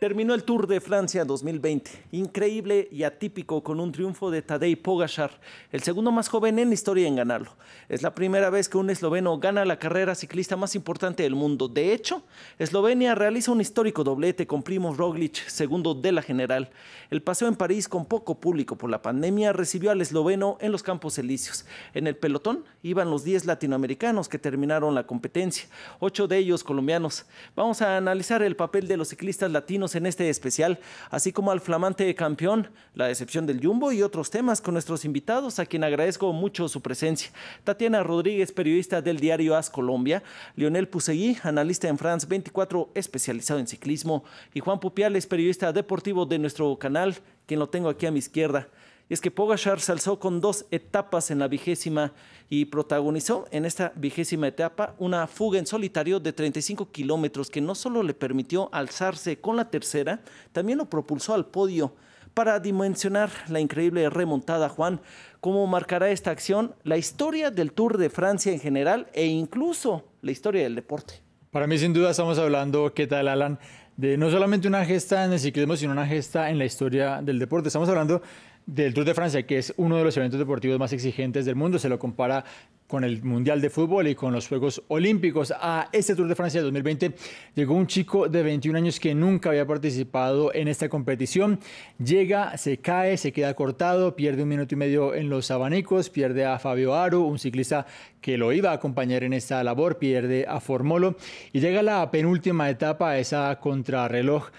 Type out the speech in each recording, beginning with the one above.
Terminó el Tour de Francia 2020, increíble y atípico con un triunfo de Tadej Pogačar, el segundo más joven en la historia en ganarlo. Es la primera vez que un esloveno gana la carrera ciclista más importante del mundo. De hecho, Eslovenia realiza un histórico doblete con Primož Roglič, segundo de la general. El paseo en París con poco público por la pandemia recibió al esloveno en los Campos Elíseos. En el pelotón iban los 10 latinoamericanos que terminaron la competencia, 8 de ellos colombianos. Vamos a analizar el papel de los ciclistas latinos en este especial, así como al flamante campeón, la decepción del Jumbo y otros temas con nuestros invitados, a quien agradezco mucho su presencia. Tatiana Rodríguez, periodista del diario AS Colombia, Lionel Pusegui, analista en France 24, especializado en ciclismo, y Juan Pupiales, periodista deportivo de nuestro canal, quien lo tengo aquí a mi izquierda. Y es que Pogačar se alzó con 2 etapas en la 20ª y protagonizó en esta 20ª etapa una fuga en solitario de 35 kilómetros que no solo le permitió alzarse con la tercera, también lo propulsó al podio. Para dimensionar la increíble remontada, Juan, ¿cómo marcará esta acción la historia del Tour de Francia en general e incluso la historia del deporte? Para mí, sin duda, estamos hablando, ¿qué tal, Alan? De no solamente una gesta en el ciclismo, sino una gesta en la historia del deporte. Estamos hablando del Tour de Francia, que es uno de los eventos deportivos más exigentes del mundo. Se lo compara con el Mundial de Fútbol y con los Juegos Olímpicos. A este Tour de Francia 2020 llegó un chico de 21 años que nunca había participado en esta competición. Llega, se cae, se queda cortado, pierde 1 minuto y medio en los abanicos, pierde a Fabio Aru, un ciclista que lo iba a acompañar en esta labor, pierde a Formolo y llega a la penúltima etapa, esa contrarreloj,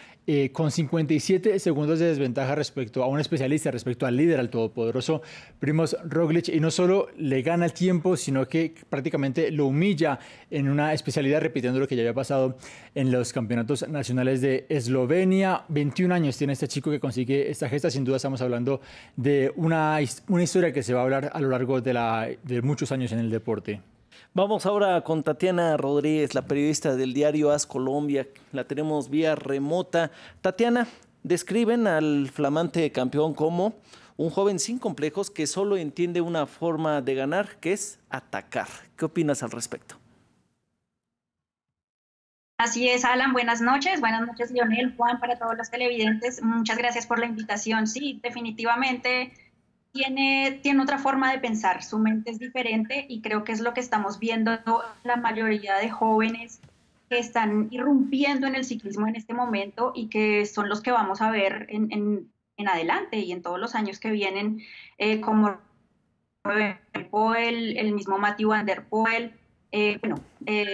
con 57 segundos de desventaja respecto a un especialista, respecto al líder, al todopoderoso Primož Roglič, y no solo le gana el tiempo, sino que prácticamente lo humilla en una especialidad, repitiendo lo que ya había pasado en los campeonatos nacionales de Eslovenia. 21 años tiene este chico que consigue esta gesta. Sin duda estamos hablando de una historia que se va a hablar a lo largo de muchos años en el deporte. Vamos ahora con Tatiana Rodríguez, la periodista del diario AS Colombia. La tenemos vía remota. Tatiana, describen al flamante campeón como un joven sin complejos que solo entiende una forma de ganar, que es atacar. ¿Qué opinas al respecto? Así es, Alan, buenas noches, Lionel, Juan, para todos los televidentes. Muchas gracias por la invitación. Sí, definitivamente tiene otra forma de pensar, su mente es diferente y creo que es lo que estamos viendo la mayoría de jóvenes que están irrumpiendo en el ciclismo en este momento y que son los que vamos a ver en adelante y en todos los años que vienen, como el mismo Mathieu van der Poel,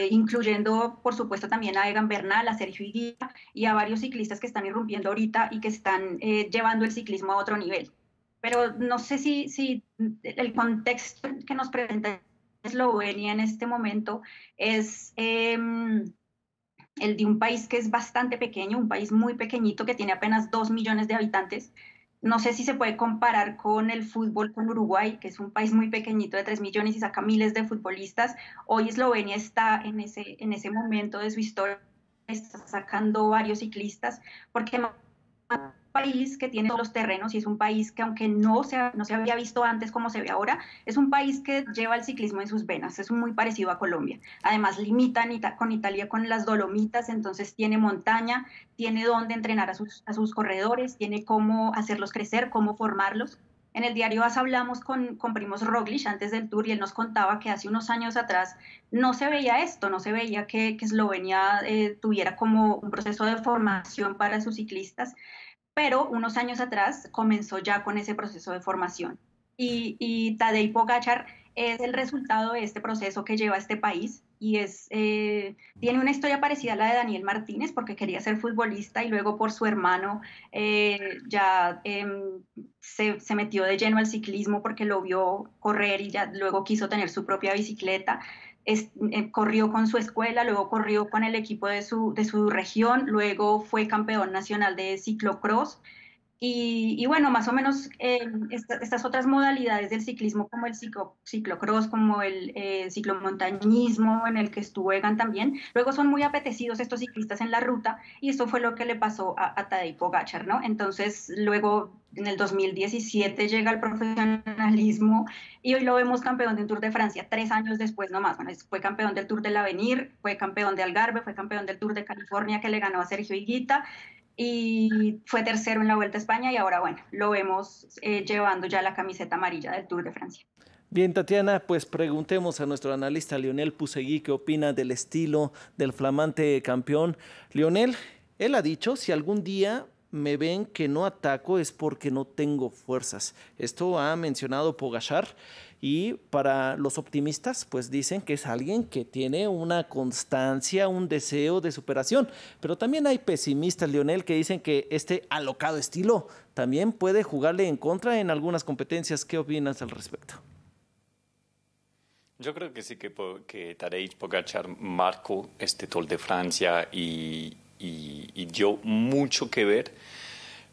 incluyendo por supuesto también a Egan Bernal, a Sergio Higuita y a varios ciclistas que están irrumpiendo ahorita y que están llevando el ciclismo a otro nivel. Pero no sé si el contexto que nos presenta Eslovenia en este momento es el de un país que es bastante pequeño, un país muy pequeñito que tiene apenas 2 millones de habitantes. No sé si se puede comparar con el fútbol con Uruguay, que es un país muy pequeñito de 3 millones y saca miles de futbolistas. Hoy Eslovenia está en ese momento de su historia, está sacando varios ciclistas, porque país que tiene todos los terrenos y es un país que aunque no se había visto antes como se ve ahora, es un país que lleva el ciclismo en sus venas, es muy parecido a Colombia. Además limita con Italia con las Dolomitas, entonces tiene montaña, tiene dónde entrenar a sus corredores, tiene cómo hacerlos crecer, cómo formarlos. En el diario AS hablamos con Primož Roglič antes del Tour y él nos contaba que hace unos años atrás no se veía esto, no se veía que Eslovenia tuviera como un proceso de formación para sus ciclistas, pero unos años atrás comenzó ya con ese proceso de formación. Y Tadej Pogačar es el resultado de este proceso que lleva este país y tiene una historia parecida a la de Daniel Martínez porque quería ser futbolista y luego por su hermano se metió de lleno al ciclismo porque lo vio correr y ya luego quiso tener su propia bicicleta. Corrió con su escuela, luego corrió con el equipo de su región, luego fue campeón nacional de ciclocross y bueno, más o menos estas otras modalidades del ciclismo como el ciclocross, como el ciclomontañismo en el que estuvo Egan también, luego son muy apetecidos estos ciclistas en la ruta y esto fue lo que le pasó a Tadej Pogačar, ¿no? Entonces luego en el 2017 llega al profesionalismo y hoy lo vemos campeón de un Tour de Francia, 3 años después nomás. Bueno, fue campeón del Tour del Avenir, fue campeón de Algarve, fue campeón del Tour de California que le ganó a Sergio Higuita. y fue tercero en la Vuelta a España y ahora, bueno, lo vemos llevando ya la camiseta amarilla del Tour de Francia. Bien, Tatiana, pues preguntemos a nuestro analista Lionel Pusegui qué opina del estilo del flamante campeón. Lionel, él ha dicho, si algún día me ven que no ataco es porque no tengo fuerzas. Esto ha mencionado Pogačar y para los optimistas pues dicen que es alguien que tiene una constancia, un deseo de superación. Pero también hay pesimistas, Lionel, que dicen que este alocado estilo también puede jugarle en contra en algunas competencias. ¿Qué opinas al respecto? Yo creo que sí que Tadej Pogačar marcó este Tour de Francia y dio mucho que ver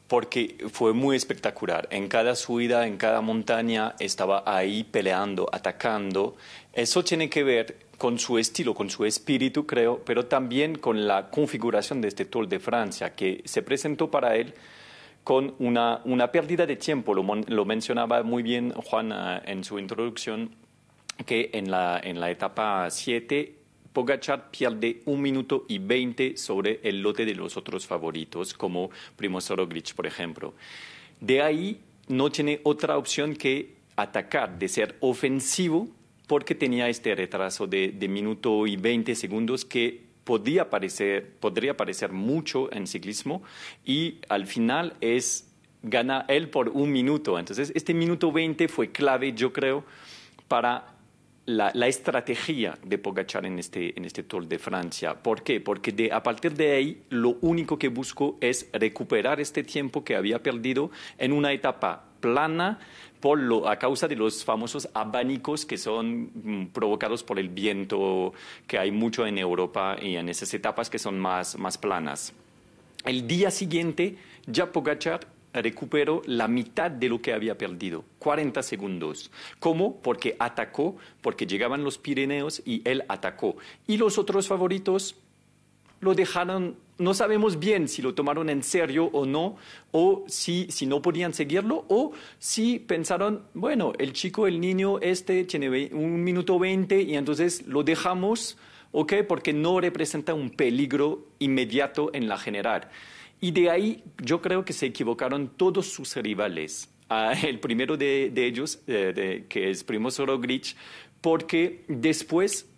porque fue muy espectacular. En cada subida, en cada montaña, estaba ahí peleando, atacando. Eso tiene que ver con su estilo, con su espíritu, creo, pero también con la configuración de este Tour de Francia, que se presentó para él con una pérdida de tiempo. Lo mencionaba muy bien Juan en su introducción, que en la etapa 7 Pogačar pierde 1 minuto y 20 sobre el lote de los otros favoritos, como Primož Roglič, por ejemplo. De ahí no tiene otra opción que atacar, de ser ofensivo, porque tenía este retraso de minuto y 20 segundos que podría parecer mucho en ciclismo y al final gana él por 1 minuto. Entonces, este minuto 20 fue clave, yo creo, para la estrategia de Pogačar en este Tour de Francia. ¿Por qué? Porque a partir de ahí lo único que buscó es recuperar este tiempo que había perdido en una etapa plana a causa de los famosos abanicos que son provocados por el viento que hay mucho en Europa y en esas etapas que son más planas. El día siguiente ya Pogačar recuperó la mitad de lo que había perdido, 40 segundos. ¿Cómo? Porque atacó, porque llegaban los Pirineos y él atacó. Y los otros favoritos lo dejaron, no sabemos bien si lo tomaron en serio o no, o si no podían seguirlo, o si pensaron, bueno, el niño tiene 1 minuto 20 y entonces lo dejamos, ¿ok? Porque no representa un peligro inmediato en la general. Y de ahí yo creo que se equivocaron todos sus rivales. El primero de ellos, que es Primož Roglič, porque después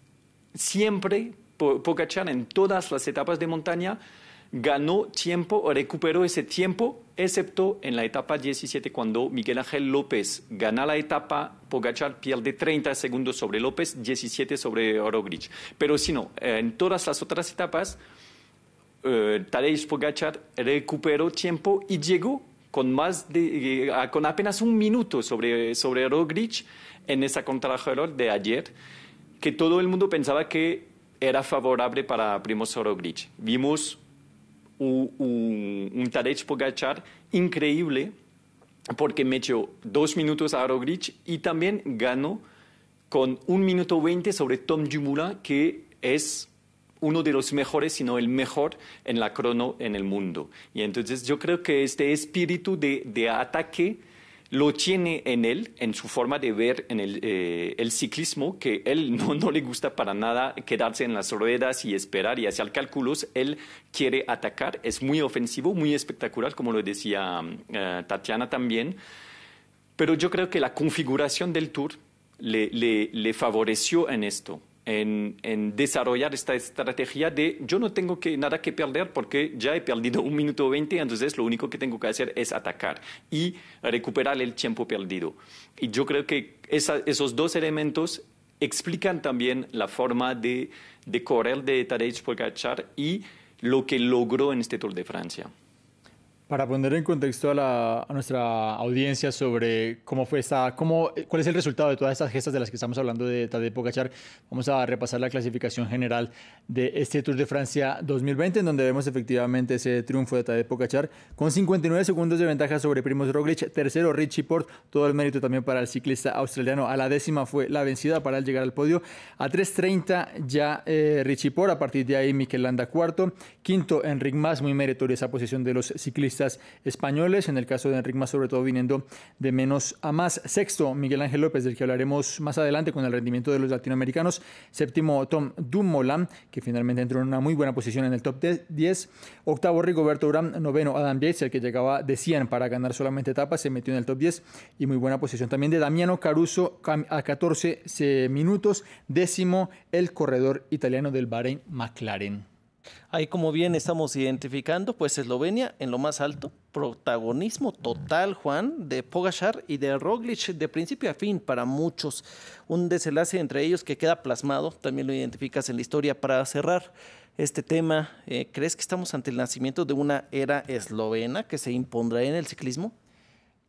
siempre Pogačar en todas las etapas de montaña ganó tiempo o recuperó ese tiempo, excepto en la etapa 17 cuando Miguel Ángel López gana la etapa, Pogačar pierde 30 segundos sobre López, 17 sobre Roglič. Pero si no, en todas las otras etapas Tadej Pogačar recuperó tiempo y llegó con apenas 1 minuto sobre Roglič en esa contrarreloj de ayer, que todo el mundo pensaba que era favorable para Primož Roglič. Vimos un Tadej Pogačar increíble porque metió 2 minutos a Roglič y también ganó con 1 minuto 20 sobre Tom Dumoulin, que es uno de los mejores, sino el mejor en la crono en el mundo. Y entonces yo creo que este espíritu de ataque lo tiene en él, en su forma de ver en el ciclismo, que él no le gusta para nada quedarse en las ruedas y esperar y hacer cálculos. Él quiere atacar, es muy ofensivo, muy espectacular, como lo decía Tatiana también. Pero yo creo que la configuración del Tour le favoreció en esto. En desarrollar esta estrategia de yo no tengo nada que perder porque ya he perdido 1 minuto 20, entonces lo único que tengo que hacer es atacar y recuperar el tiempo perdido. Y yo creo que esos dos elementos explican también la forma de correr de Tadej Pogačar y lo que logró en este Tour de Francia. Para poner en contexto a nuestra audiencia sobre cuál es el resultado de todas estas gestas de las que estamos hablando de Tadej Pogačar, vamos a repasar la clasificación general de este Tour de Francia 2020, en donde vemos efectivamente ese triunfo de Tadej Pogačar con 59 segundos de ventaja sobre Primož Roglič, tercero Richie Porte, todo el mérito también para el ciclista australiano. A la 10ª fue la vencida para llegar al podio, a 3:30 ya Richie Porte, a partir de ahí Mikel Landa cuarto, quinto Enric Mas, muy meritoria esa posición de los ciclistas ciclistas españoles, en el caso de Enric Mas sobre todo viniendo de menos a más. Sexto, Miguel Ángel López, del que hablaremos más adelante con el rendimiento de los latinoamericanos. Séptimo, Tom Dumoulin, que finalmente entró en una muy buena posición en el top 10. Octavo, Rigoberto Urán. Noveno, Adam Yates, el que llegaba de 100 para ganar solamente etapas, se metió en el top 10 y muy buena posición también de Damiano Caruso a 14 minutos. Décimo, el corredor italiano del Bahrein, McLaren. Ahí como bien estamos identificando, pues Eslovenia en lo más alto, protagonismo total, Juan, de Pogačar y de Roglic de principio a fin para muchos. Un desenlace entre ellos que queda plasmado, también lo identificas en la historia. Para cerrar este tema, ¿crees que estamos ante el nacimiento de una era eslovena que se impondrá en el ciclismo?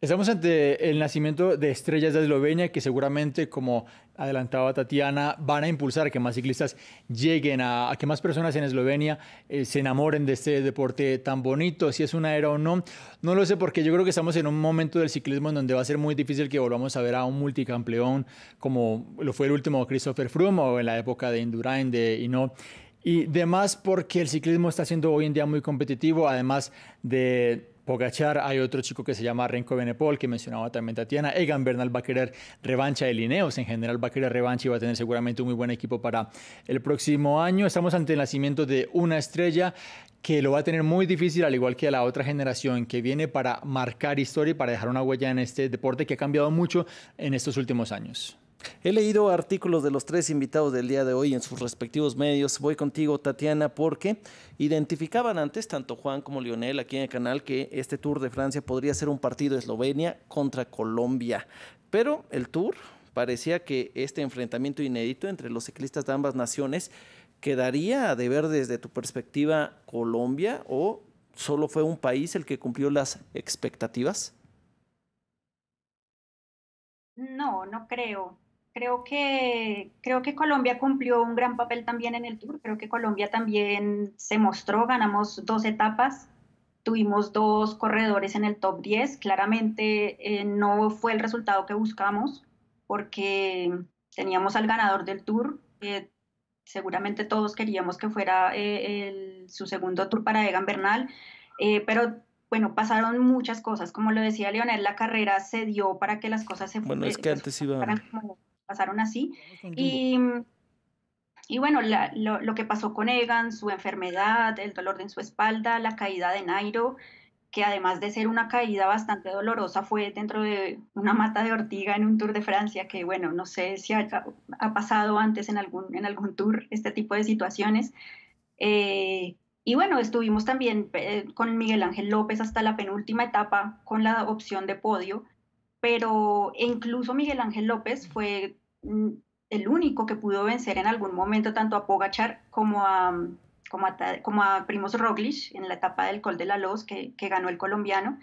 Estamos ante el nacimiento de estrellas de Eslovenia que seguramente, como adelantaba Tatiana, van a impulsar a que más ciclistas lleguen a que más personas en Eslovenia se enamoren de este deporte tan bonito. Si es una era o no, no lo sé, porque yo creo que estamos en un momento del ciclismo en donde va a ser muy difícil que volvamos a ver a un multicampeón como lo fue el último Christopher Froome o en la época de Indurain, de Hinault. Y demás porque el ciclismo está siendo hoy en día muy competitivo, además de Pogačar, hay otro chico que se llama Renko Benepol, que mencionaba también Tatiana. Egan Bernal va a querer revancha de Ineos, en general va a querer revancha y va a tener seguramente un muy buen equipo para el próximo año. Estamos ante el nacimiento de una estrella que lo va a tener muy difícil, al igual que a la otra generación que viene para marcar historia y para dejar una huella en este deporte que ha cambiado mucho en estos últimos años. He leído artículos de los tres invitados del día de hoy en sus respectivos medios. Voy contigo, Tatiana, porque identificaban antes, tanto Juan como Lionel, aquí en el canal, que este Tour de Francia podría ser un partido Eslovenia contra Colombia. Pero el Tour parecía que este enfrentamiento inédito entre los ciclistas de ambas naciones quedaría a deber desde tu perspectiva Colombia, o solo fue un país el que cumplió las expectativas. No, no creo. Creo que Colombia cumplió un gran papel también en el Tour. Creo que Colombia también se mostró, ganamos 2 etapas, tuvimos 2 corredores en el top 10. Claramente no fue el resultado que buscamos porque teníamos al ganador del Tour. Seguramente todos queríamos que fuera su segundo Tour para Egan Bernal, pero bueno, pasaron muchas cosas. Como lo decía Leonel, la carrera se dio para que las cosas Bueno, es que pues, antes iba... pasaran como pasaron así. Y, y bueno, lo que pasó con Egan, su enfermedad, el dolor en su espalda, la caída de Nairo, que además de ser una caída bastante dolorosa, fue dentro de una mata de ortiga en un Tour de Francia, que bueno, no sé si ha pasado antes en algún tour este tipo de situaciones. Y bueno, estuvimos también con Miguel Ángel López hasta la penúltima etapa con la opción de podio, pero incluso Miguel Ángel López fue el único que pudo vencer en algún momento tanto a Pogačar como a Primož Roglic en la etapa del Col de la Loz que ganó el colombiano.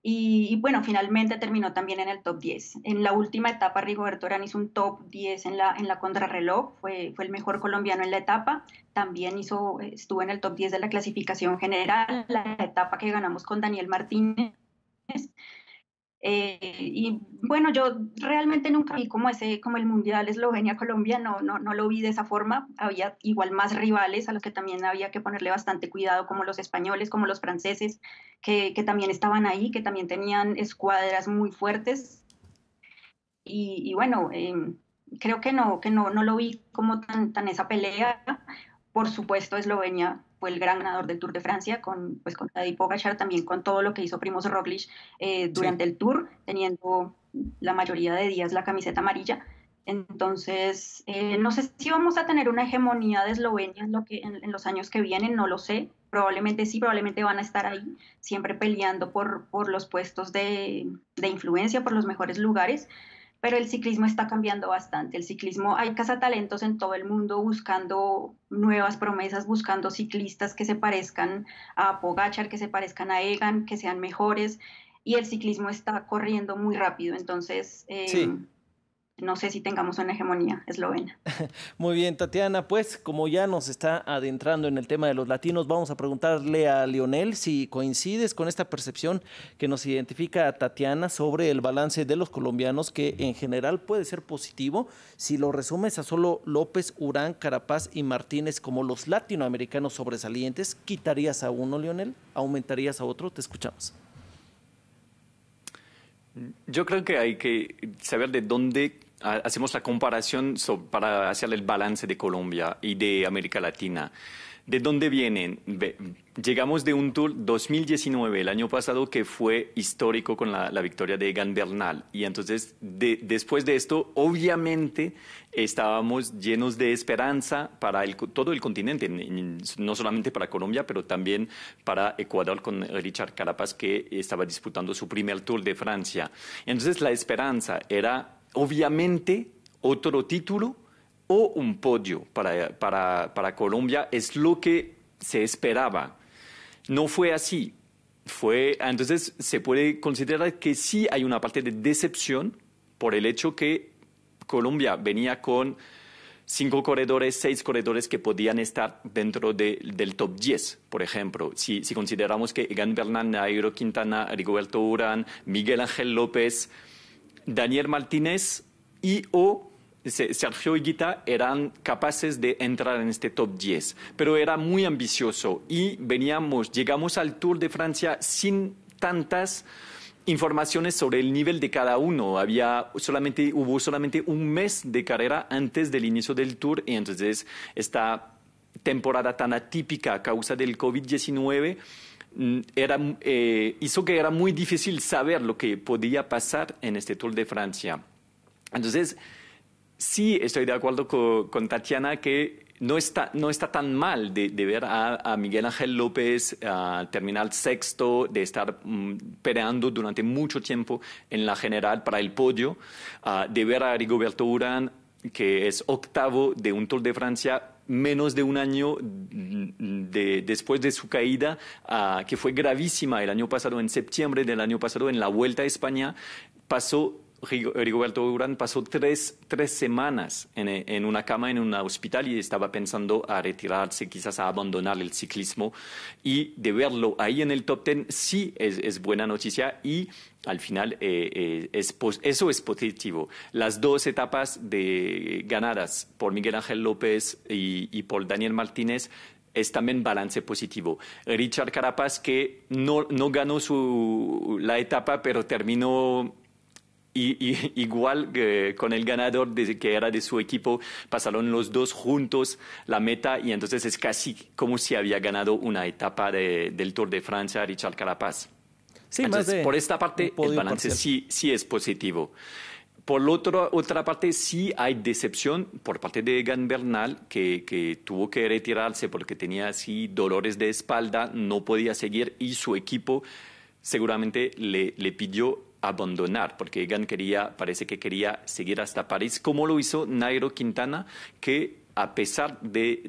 Y bueno, finalmente terminó también en el top 10. En la última etapa, Rigoberto Urán hizo un top 10 en la contrarreloj, fue el mejor colombiano en la etapa. También estuvo en el top 10 de la clasificación general, la etapa que ganamos con Daniel Martínez. Y bueno, yo realmente nunca vi como el Mundial Eslovenia-Colombia, no lo vi de esa forma. Había igual más rivales a los que también había que ponerle bastante cuidado, como los españoles, como los franceses, que también estaban ahí, que también tenían escuadras muy fuertes. Y bueno, creo que no lo vi como tan esa pelea. Por supuesto, Eslovenia fue el gran ganador del Tour de Francia, con Tadej Pogačar, también con todo lo que hizo Primož Roglic durante el Tour, teniendo la mayoría de días la camiseta amarilla. Entonces, no sé si vamos a tener una hegemonía de Eslovenia en los años que vienen, no lo sé. Probablemente sí, probablemente van a estar ahí, siempre peleando por los puestos de influencia, por los mejores lugares. Pero el ciclismo está cambiando bastante. El ciclismo, hay cazatalentos en todo el mundo buscando nuevas promesas, buscando ciclistas que se parezcan a Pogačar, que se parezcan a Egan, que sean mejores, y el ciclismo está corriendo muy rápido. Entonces, Sí. no sé si tengamos una hegemonía eslovena. Muy bien, Tatiana, pues como ya nos está adentrando en el tema de los latinos, vamos a preguntarle a Lionel si coincides con esta percepción que nos identifica a Tatiana sobre el balance de los colombianos, que en general puede ser positivo. Si lo resumes a solo López, Urán, Carapaz y Martínez como los latinoamericanos sobresalientes, ¿quitarías a uno, Lionel? ¿Aumentarías a otro? Te escuchamos. Yo creo que hay que saber de dónde hacemos la comparación para hacer el balance de Colombia y de América Latina. ¿De dónde vienen? Llegamos de un Tour 2019, el año pasado, que fue histórico con la victoria de Egan Bernal. Y entonces, después de esto, obviamente, estábamos llenos de esperanza para todo el continente, no solamente para Colombia, pero también para Ecuador con Richard Carapaz, que estaba disputando su primer Tour de Francia. Entonces, la esperanza era, obviamente, otro título o un podio para Colombia, es lo que se esperaba. No fue así. Entonces se puede considerar que sí hay una parte de decepción por el hecho que Colombia venía con 5 corredores, 6 corredores que podían estar dentro del top 10, por ejemplo. Si consideramos que Egan Bernal, Nairo Quintana, Rigoberto Urán, Miguel Ángel López, Daniel Martínez o Sergio Higuita eran capaces de entrar en este top 10, pero era muy ambicioso y llegamos al Tour de Francia sin tantas informaciones sobre el nivel de cada uno. Hubo solamente un mes de carrera antes del inicio del Tour y entonces esta temporada tan atípica a causa del COVID-19 hizo que era muy difícil saber lo que podía pasar en este Tour de Francia. Entonces, sí, estoy de acuerdo con Tatiana que no está tan mal de ver a Miguel Ángel López terminar sexto, de estar peleando durante mucho tiempo en la general para el podio, de ver a Rigoberto Urán, que es octavo de un Tour de Francia menos de un año después de su caída, que fue gravísima el año pasado, en septiembre del año pasado, en la Vuelta a España, Rigoberto Urán pasó tres semanas en una cama en un hospital y estaba pensando a retirarse, quizás a abandonar el ciclismo. Y de verlo ahí en el top 10 sí es buena noticia y al final eso es positivo. Las 2 etapas ganadas por Miguel Ángel López y por Daniel Martínez es también balance positivo. Richard Carapaz, que no ganó la etapa, pero terminó igual con el ganador que era de su equipo, pasaron los dos juntos la meta y entonces es casi como si había ganado una etapa del Tour de Francia Richard Carapaz. Sí, entonces, por esta parte el balance sí es positivo. Por otra parte, sí hay decepción por parte de Egan Bernal, que tuvo que retirarse porque tenía así dolores de espalda, no podía seguir y su equipo seguramente le pidió abandonar, porque Egan parece que quería seguir hasta París, como lo hizo Nairo Quintana, que a pesar de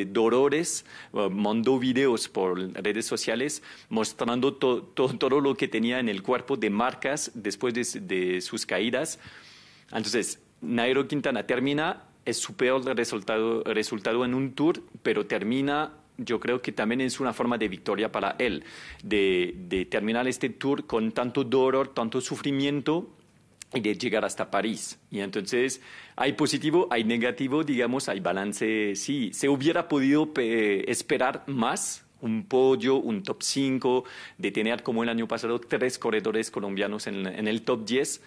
dolores, mandó videos por redes sociales mostrando todo lo que tenía en el cuerpo de marcas después de sus caídas. Entonces, Nairo Quintana es su peor resultado en un Tour, pero termina. Yo creo que también es una forma de victoria para él, de terminar este Tour con tanto dolor, tanto sufrimiento y de llegar hasta París. Y entonces hay positivo, hay negativo, digamos, hay balance. Sí, se hubiera podido esperar más, un podio, un top 5, de tener como el año pasado 3 corredores colombianos en el top 10.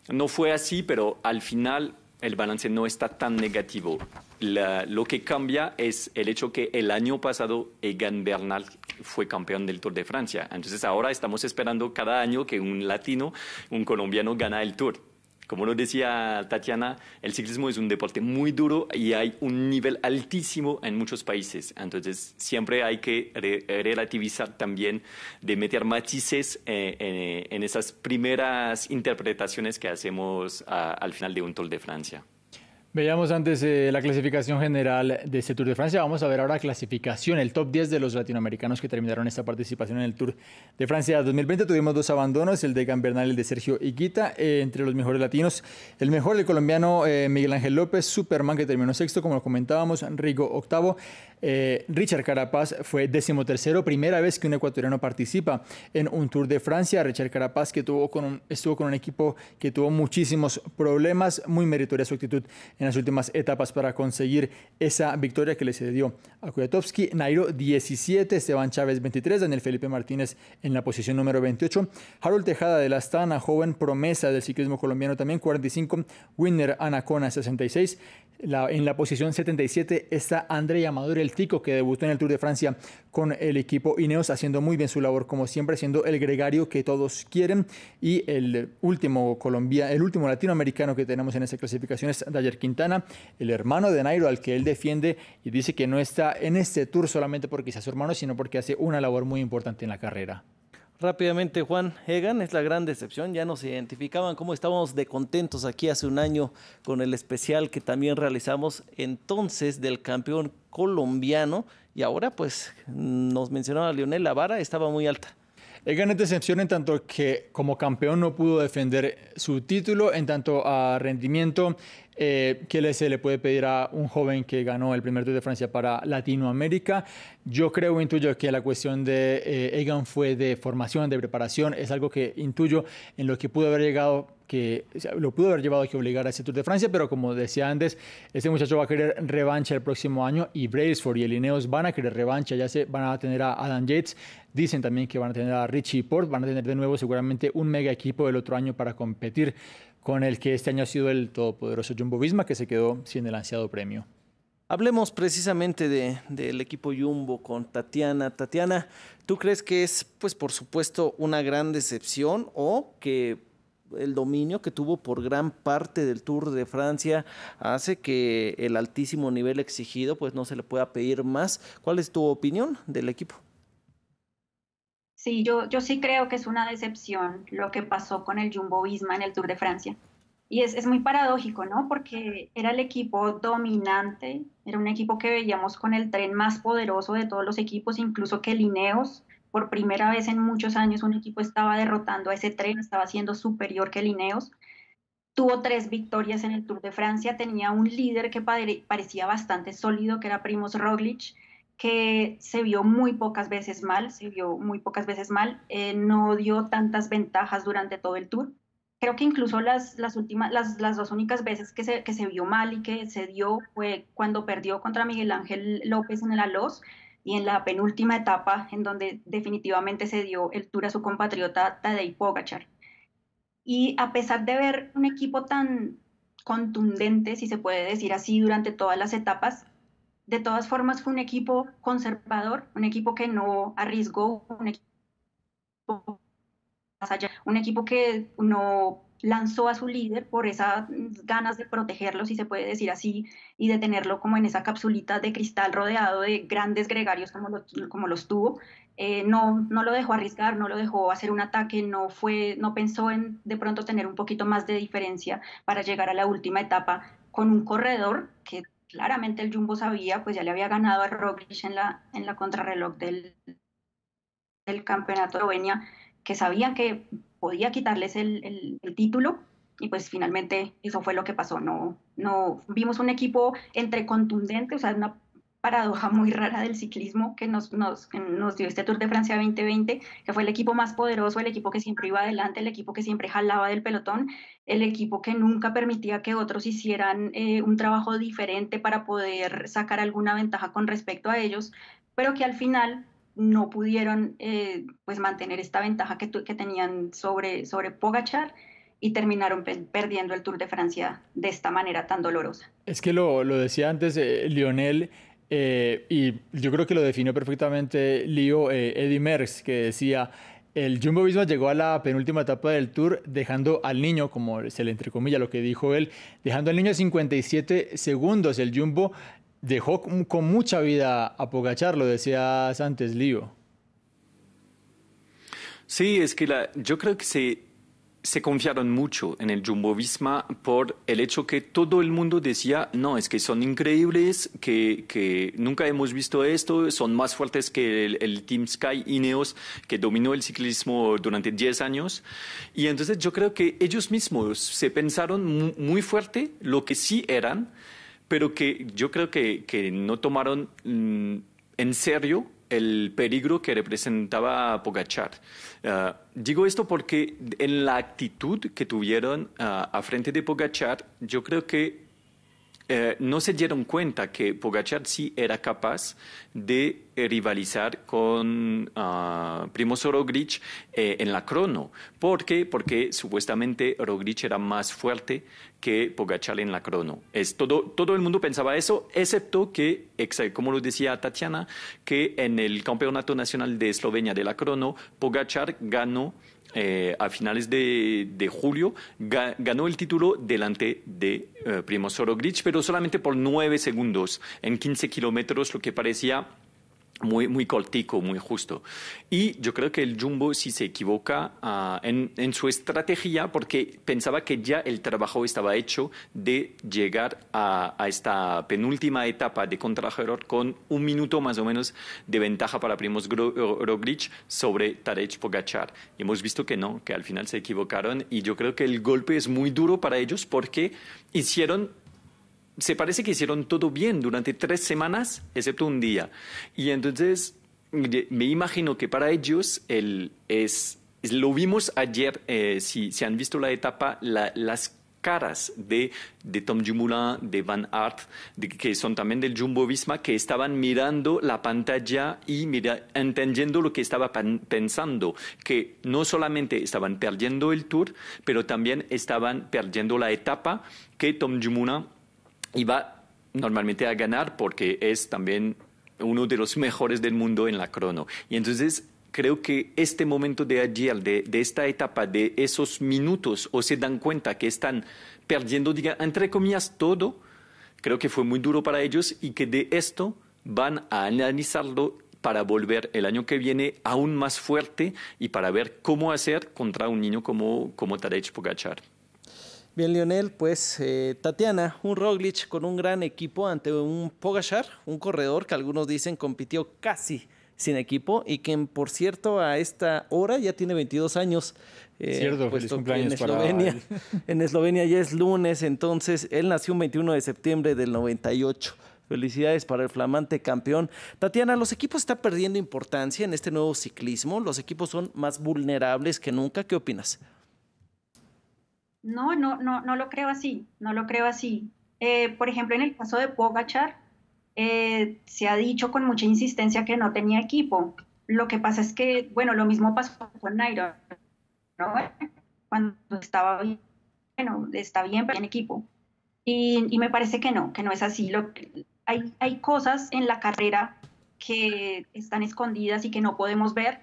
No fue así, pero al final el balance no está tan negativo. Lo que cambia es el hecho que el año pasado Egan Bernal fue campeón del Tour de Francia. Entonces ahora estamos esperando cada año que un latino, un colombiano, gana el Tour. Como lo decía Tatiana, el ciclismo es un deporte muy duro y hay un nivel altísimo en muchos países. Entonces, siempre hay que relativizar también, de meter matices en esas primeras interpretaciones que hacemos al final de un Tour de Francia. Veíamos antes la clasificación general de este Tour de Francia. Vamos a ver ahora clasificación, el top 10 de los latinoamericanos que terminaron esta participación en el Tour de Francia 2020. Tuvimos 2 abandonos, el de Egan Bernal y el de Sergio Higuita. Entre los mejores latinos, el mejor, el colombiano Miguel Ángel López, Superman, que terminó sexto, como lo comentábamos, Rigo octavo. Richard Carapaz fue 13º, primera vez que un ecuatoriano participa en un Tour de Francia. Richard Carapaz, que estuvo con un equipo que tuvo muchísimos problemas, muy meritoria su actitud en las últimas etapas para conseguir esa victoria que le cedió a Kwiatkowski. Nairo 17, Esteban Chávez 23, Daniel Felipe Martínez en la posición número 28, Harold Tejada de la Astana, joven promesa del ciclismo colombiano también, 45, Winner Anacona 66. En la posición 77 está André Amador El Tico, que debutó en el Tour de Francia con el equipo Ineos, haciendo muy bien su labor, como siempre, siendo el gregario que todos quieren. Y el último latinoamericano que tenemos en esta clasificación es Dayer Quintana, el hermano de Nairo, al que él defiende y dice que no está en este Tour solamente porque sea su hermano, sino porque hace una labor muy importante en la carrera. Rápidamente, Juan, Egan es la gran decepción. Ya nos identificaban cómo estábamos de contentos aquí hace un año con el especial que también realizamos entonces del campeón colombiano, y ahora pues nos mencionaba Lionel, la vara estaba muy alta. Egan es decepción en tanto que como campeón no pudo defender su título, en tanto a rendimiento. ¿Qué se le puede pedir a un joven que ganó el primer Tour de Francia para Latinoamérica? Yo intuyo que la cuestión de Egan fue de formación, de preparación. Es algo que intuyo en lo que pudo haber llegado, lo pudo haber llevado a que obligara a ese Tour de Francia, pero como decía antes, este muchacho va a querer revancha el próximo año, y Brailsford y el Ineos van a querer revancha. Ya van a tener a Adam Yates, dicen también que van a tener a Richie Porte, van a tener de nuevo seguramente un mega equipo del otro año para competir con el que este año ha sido el todopoderoso Jumbo-Visma, que se quedó sin el ansiado premio. Hablemos precisamente del equipo Jumbo con Tatiana. Tatiana, ¿tú crees que es, pues por supuesto, una gran decepción, o que el dominio que tuvo por gran parte del Tour de Francia hace que el altísimo nivel exigido pues no se le pueda pedir más? ¿Cuál es tu opinión del equipo? Sí, yo sí creo que es una decepción lo que pasó con el Jumbo-Visma en el Tour de Francia. Y es muy paradójico, ¿no? Porque era el equipo dominante, era un equipo que veíamos con el tren más poderoso de todos los equipos, incluso que el Ineos. Por primera vez en muchos años un equipo estaba derrotando a ese tren, estaba siendo superior que el Ineos. Tuvo 3 victorias en el Tour de Francia, tenía un líder que parecía bastante sólido, que era Primož Roglič, que se vio muy pocas veces mal, no dio tantas ventajas durante todo el Tour. Creo que incluso las 2 únicas veces que se vio mal y que se dio fue cuando perdió contra Miguel Ángel López en el Aloos, y en la penúltima etapa, en donde definitivamente se dio el Tour a su compatriota Tadej Pogačar. Y a pesar de ver un equipo tan contundente, si se puede decir así, durante todas las etapas, de todas formas fue un equipo conservador, un equipo que no arriesgó, un equipo más allá, un equipo que no lanzó a su líder por esas ganas de protegerlo, si se puede decir así, y de tenerlo como en esa capsulita de cristal rodeado de grandes gregarios como los tuvo. No lo dejó arriesgar, no lo dejó hacer un ataque, no pensó en de pronto tener un poquito más de diferencia para llegar a la última etapa con un corredor que claramente el Jumbo sabía, pues ya le había ganado a Roglič en la contrarreloj del campeonato de Eslovenia, que sabían que podía quitarles el título, y pues finalmente eso fue lo que pasó. No vimos un equipo entre contundente, o sea, una paradoja muy rara del ciclismo que nos dio este Tour de Francia 2020, que fue el equipo más poderoso, el equipo que siempre iba adelante, el equipo que siempre jalaba del pelotón, el equipo que nunca permitía que otros hicieran un trabajo diferente para poder sacar alguna ventaja con respecto a ellos, pero que al final no pudieron pues mantener esta ventaja que tenían sobre Pogačar, y terminaron perdiendo el Tour de Francia de esta manera tan dolorosa. Es que lo decía antes Lionel, y yo creo que lo definió perfectamente Lío, Eddy Merckx, que decía: el Jumbo-Visma llegó a la penúltima etapa del Tour dejando al niño, como se le entrecomilla lo que dijo él, dejando al niño 57 segundos. El Jumbo dejó con mucha vida a Pogačar, lo decías antes, Lío. Sí, es que yo creo que se confiaron mucho en el Jumbo-Visma por el hecho que todo el mundo decía, no, es que son increíbles, que nunca hemos visto esto, son más fuertes que el Team Sky Ineos, que dominó el ciclismo durante 10 años. Y entonces yo creo que ellos mismos se pensaron muy fuerte lo que sí eran, pero que yo creo que no tomaron en serio el peligro que representaba Pogačar. Digo esto porque en la actitud que tuvieron a frente de Pogačar, yo creo que no se dieron cuenta que Pogačar sí era capaz de rivalizar con Primož Roglič en la crono. ¿Por qué? Porque supuestamente Roglič era más fuerte que Pogačar en la crono. Todo el mundo pensaba eso, excepto que, como lo decía Tatiana, que en el Campeonato Nacional de Eslovenia de la crono, Pogačar ganó a finales de julio, ganó el título delante de Primož Roglič, pero solamente por 9 segundos en 15 kilómetros, lo que parecía muy cortico, muy justo. Y yo creo que el Jumbo sí se equivoca en su estrategia porque pensaba que ya el trabajo estaba hecho de llegar a esta penúltima etapa de contrarreloj con 1 minuto más o menos de ventaja para Primož Roglič sobre Tadej Pogačar. Y hemos visto que no, que al final se equivocaron y yo creo que el golpe es muy duro para ellos porque se parece que hicieron todo bien durante 3 semanas, excepto un día. Y entonces me imagino que para ellos lo vimos ayer, si han visto la etapa, las caras de Tom Dumoulin, de Van Aert, que son también del Jumbo-Visma, que estaban mirando la pantalla y entendiendo lo que estaba pensando, que no solamente estaban perdiendo el Tour, pero también estaban perdiendo la etapa que Tom Dumoulin iba normalmente a ganar porque es también uno de los mejores del mundo en la crono. Y entonces creo que este momento de ayer, de esta etapa, de esos minutos, o se dan cuenta que están perdiendo, entre comillas, todo, creo que fue muy duro para ellos y que de esto van a analizarlo para volver el año que viene aún más fuerte y para ver cómo hacer contra un niño como Tadej Pogačar. Bien, Lionel, pues Tatiana, un Roglič con un gran equipo ante un Pogačar, un corredor que algunos dicen compitió casi sin equipo y que, por cierto, a esta hora ya tiene 22 años. Cierto, feliz cumpleaños en Eslovenia, en Eslovenia ya es lunes, entonces él nació un 21 de septiembre del 98. Felicidades para el flamante campeón. Tatiana, ¿los equipos están perdiendo importancia en este nuevo ciclismo? ¿Los equipos son más vulnerables que nunca? ¿Qué opinas? No lo creo así, no lo creo así. Por ejemplo, en el caso de Pogačar, se ha dicho con mucha insistencia que no tenía equipo. Lo que pasa es que, bueno, lo mismo pasó con Nairo, ¿no? Cuando estaba bien, bueno, está bien, pero tiene equipo. Y me parece que no es así. Hay cosas en la carrera que están escondidas y que no podemos ver,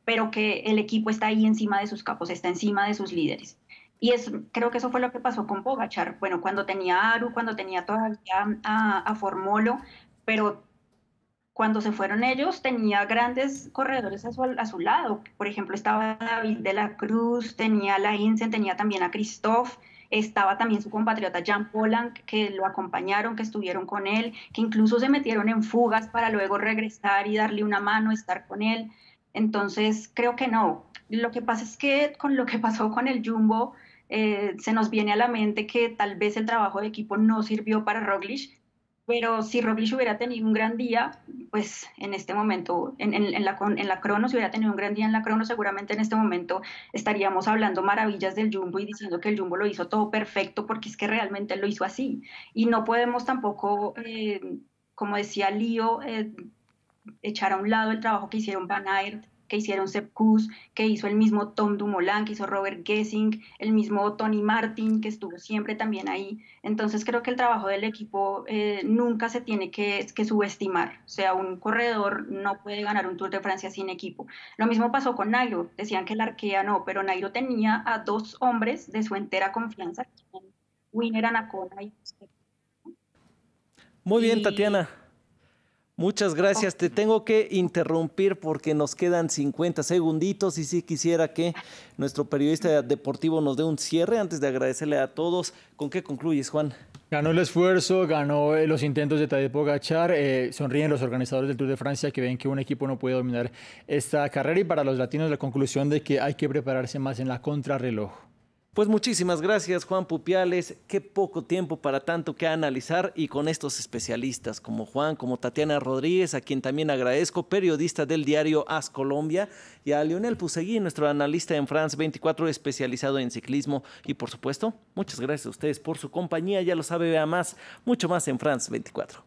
pero que el equipo está ahí encima de sus capos, está encima de sus líderes. Y creo que eso fue lo que pasó con Pogačar. Bueno, cuando tenía a Aru, cuando tenía todavía a Formolo, pero cuando se fueron ellos tenía grandes corredores a su lado. Por ejemplo, estaba David de la Cruz, tenía a Lainsen, tenía también a Christophe, estaba también su compatriota Jan Polanc, que lo acompañaron, que estuvieron con él, que incluso se metieron en fugas para luego regresar y darle una mano, estar con él. Entonces, creo que no. Lo que pasa es que con lo que pasó con el Jumbo, se nos viene a la mente que tal vez el trabajo de equipo no sirvió para Roglič, pero si Roglič hubiera tenido un gran día, pues en este momento, en la crono, si hubiera tenido un gran día en la crono, seguramente en este momento estaríamos hablando maravillas del Jumbo y diciendo que el Jumbo lo hizo todo perfecto, porque es que realmente lo hizo así. Y no podemos tampoco, como decía Lío, echar a un lado el trabajo que hicieron Van Aert, que hicieron Sepp Kuss, que hizo el mismo Tom Dumoulin, que hizo Robert Gesing, el mismo Tony Martin, que estuvo siempre también ahí. Entonces creo que el trabajo del equipo nunca se tiene que subestimar. O sea, un corredor no puede ganar un Tour de Francia sin equipo. Lo mismo pasó con Nairo. Decían que el Arkea no, pero Nairo tenía a 2 hombres de su entera confianza, Winner, Anacona y... Muy bien, Tatiana. Muchas gracias. Te tengo que interrumpir porque nos quedan 50 segunditos y sí quisiera que nuestro periodista deportivo nos dé un cierre antes de agradecerle a todos. ¿Con qué concluyes, Juan? Ganó el esfuerzo, ganó los intentos de Tadej Pogačar, sonríen los organizadores del Tour de Francia que ven que un equipo no puede dominar esta carrera y para los latinos la conclusión de que hay que prepararse más en la contrarreloj. Pues muchísimas gracias, Juan Pupiales. Qué poco tiempo para tanto que analizar y con estos especialistas como Juan, como Tatiana Rodríguez, a quien también agradezco, periodista del diario AS Colombia, y a Lionel Pusegui, nuestro analista en France 24, especializado en ciclismo. Y por supuesto, muchas gracias a ustedes por su compañía. Ya lo sabe, vea más, mucho más en France 24.